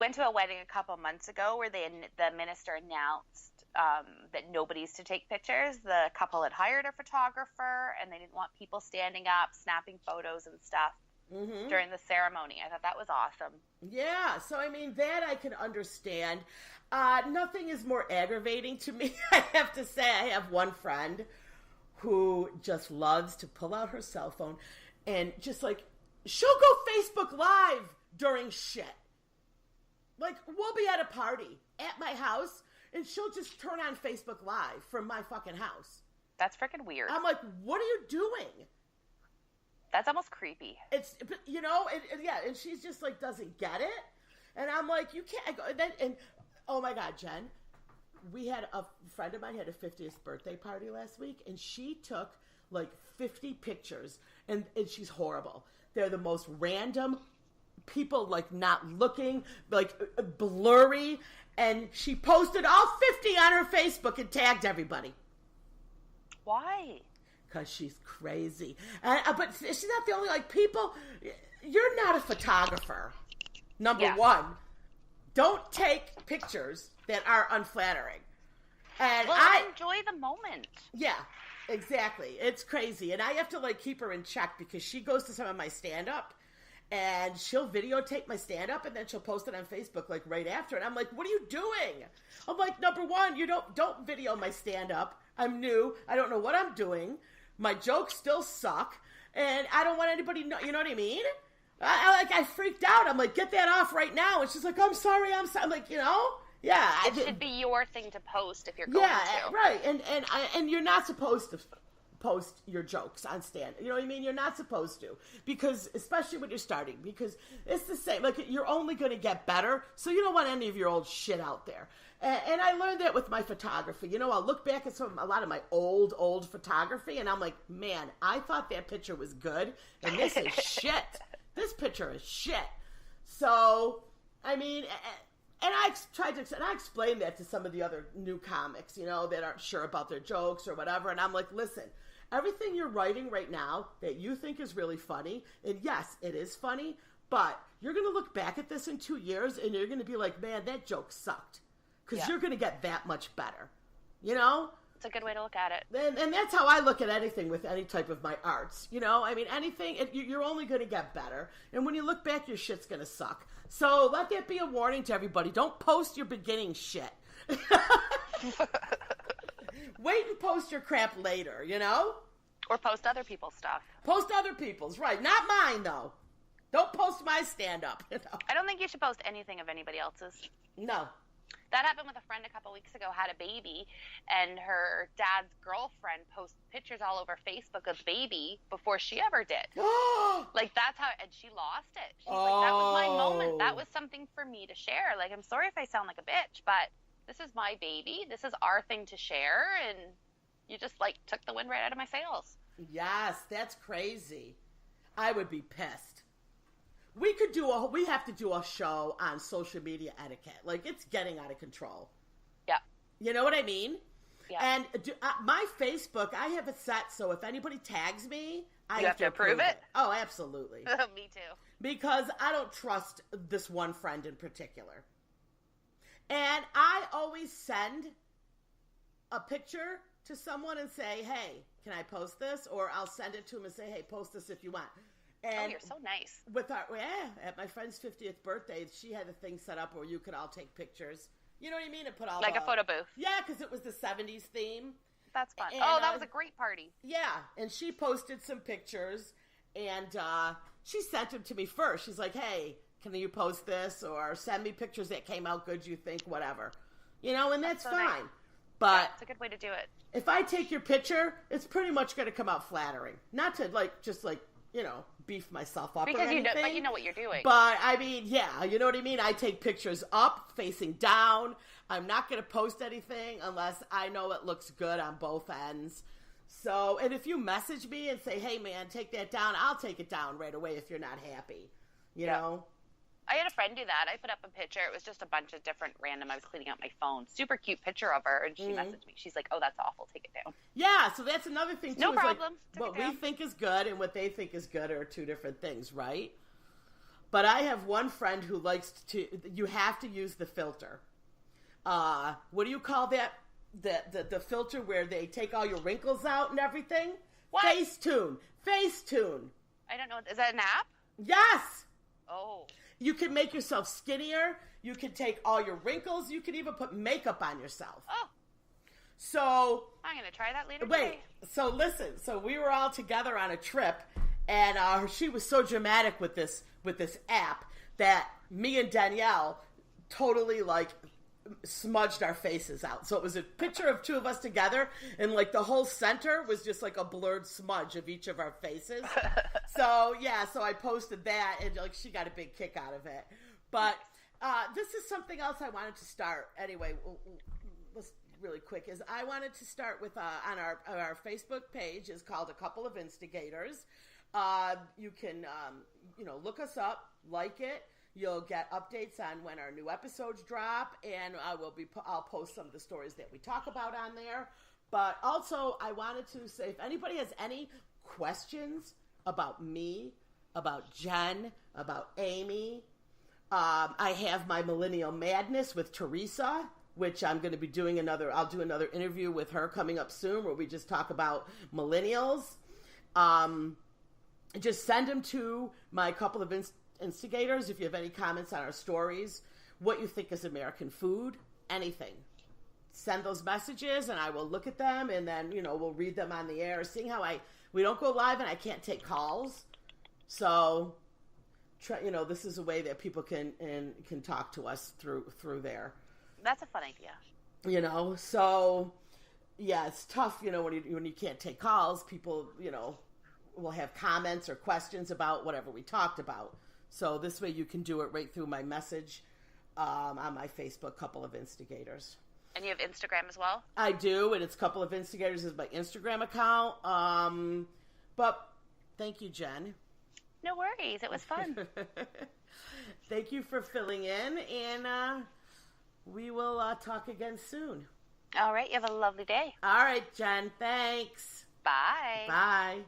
Went to a wedding a couple months ago where the minister announced that nobody's to take pictures. The couple had hired a photographer, and they didn't want people standing up, snapping photos and stuff during the ceremony. I thought that was awesome. Yeah, so I mean, that I can understand. Nothing is more aggravating to me, I have to say. I have one friend who just loves to pull out her cell phone and just like, she'll go Facebook Live during shit. Like, we'll be at a party at my house, and she'll just turn on Facebook Live from my fucking house. That's freaking weird. I'm like, what are you doing? That's almost creepy. It's, you know, yeah, and she's just like, doesn't get it. And I'm like, you can't go. And oh my God, Jen, we had a friend of mine had a 50th birthday party last week, and she took like 50 pictures, and she's horrible. They're the most random people, like not looking, like blurry, and she posted all 50 on her Facebook and tagged everybody. Why? Because she's crazy. But she's not the only, like, people. You're not a photographer. Number one, don't take pictures that are unflattering. And I enjoy the moment. Yeah, exactly. It's crazy. And I have to, like, keep her in check because she goes to some of my stand-up, and she'll videotape my stand-up, and then she'll post it on Facebook, like, right after. And I'm like, what are you doing? I'm like, number one, you don't video my stand-up. I'm new. I don't know what I'm doing. My jokes still suck, and I don't want anybody to know. You know what I mean? I freaked out. I'm like, get that off right now. And she's like, I'm sorry. I'm like, you know? Yeah. It should be your thing to post if you're going to. Yeah, right. And you're not supposed to post your jokes on stand. You know what I mean? You're not supposed to, because especially when you're starting, because it's the same. Like, you're only going to get better, so you don't want any of your old shit out there. And I learned that with my photography. You know, I'll look back at a lot of my old photography, and I'm like, man, I thought that picture was good, and this is shit. This picture is shit. So, I mean, and I explained that to some of the other new comics, you know, that aren't sure about their jokes or whatever, and I'm like, listen, everything you're writing right now that you think is really funny, and yes, it is funny, but you're going to look back at this in 2 years, and you're going to be like, man, that joke sucked. Because you're going to get that much better, you know? It's a good way to look at it. And that's how I look at anything with any type of my arts, you know? I mean, anything, you're only going to get better. And when you look back, your shit's going to suck. So let that be a warning to everybody. Don't post your beginning shit. Wait and post your crap later, you know? Or post other people's stuff. Post other people's, right. Not mine, though. Don't post my stand-up, you know? I don't think you should post anything of anybody else's. No. That happened with a friend a couple weeks ago, had a baby, and her dad's girlfriend posted pictures all over Facebook of the baby before she ever did. Like, that's how, and she lost it. She's like, that was my moment. That was something for me to share. Like, I'm sorry if I sound like a bitch, but this is my baby. This is our thing to share, and you just, like, took the wind right out of my sails. Yes, that's crazy. I would be pissed. We have to do a show on social media etiquette. Like, it's getting out of control. Yeah. You know what I mean? Yeah. And my Facebook, I have it set so if anybody tags me, I have to approve it. Oh, absolutely. Me too. Because I don't trust this one friend in particular. And I always send a picture to someone and say, hey, can I post this? Or I'll send it to them and say, hey, post this if you want. And you're so nice. At my friend's 50th birthday, she had a thing set up where you could all take pictures. You know what I mean? And put all like a photo booth. Yeah, because it was the 70s theme. That's fun. And, that was a great party. Yeah, and she posted some pictures, and she sent them to me first. She's like, hey, can you post this? Or send me pictures that came out good, you think, whatever. You know, and that's so fine. Nice. But it's a good way to do it. If I take your picture, it's pretty much going to come out flattering. Not to, you know, beef myself up because or anything. But you know what you're doing. But, I mean, yeah, you know what I mean? I take pictures up, facing down. I'm not going to post anything unless I know it looks good on both ends. So, and if you message me and say, hey, man, take that down, I'll take it down right away if you're not happy, you know? I had a friend do that. I put up a picture. It was just a bunch of different random. I was cleaning out my phone. Super cute picture of her. And she messaged me. She's like, oh, that's awful. Take it down. Yeah, so that's another thing, too. No problem. Like, what we think is good and what they think is good are two different things, right? But I have one friend who likes to, you have to use the filter. What do you call that? The filter where they take all your wrinkles out and everything? What? Facetune. Facetune. I don't know. Is that an app? Yes. Oh. You can make yourself skinnier. You can take all your wrinkles. You can even put makeup on yourself. Oh. So. I'm going to try that later Wait. today. So listen. So we were all together on a trip, and she was so dramatic with this app that me and Danielle totally like smudged our faces out. So it was a picture of two of us together, and like the whole center was just like a blurred smudge of each of our faces. So I posted that, and like she got a big kick out of it. But this is something else I wanted to start anyway. Let's really quick is I wanted to start with on our Facebook page is called A Couple of Instigators. You can look us up, like it. You'll get updates on when our new episodes drop, and I'll post some of the stories that we talk about on there. But also, I wanted to say, if anybody has any questions about me, about Jen, about Amy, I have my Millennial Madness with Teresa, which I'm going to be doing I'll do another interview with her coming up soon, where we just talk about millennials. Just send them to my Couple of Instigators if you have any comments on our stories, what you think is American food, anything. Send those messages and I will look at them, and then we'll read them on the air. Seeing how we don't go live and I can't take calls, so this is a way that people can talk to us through there. That's a fun idea. So yeah, it's tough when you can't take calls. People will have comments or questions about whatever we talked about. So this way you can do it right through my message on my Facebook, Couple of Instigators. And you have Instagram as well? I do, and it's Couple of Instigators is my Instagram account. But thank you, Jen. No worries. It was fun. Thank you for filling in, and we will talk again soon. All right. You have a lovely day. All right, Jen. Thanks. Bye. Bye.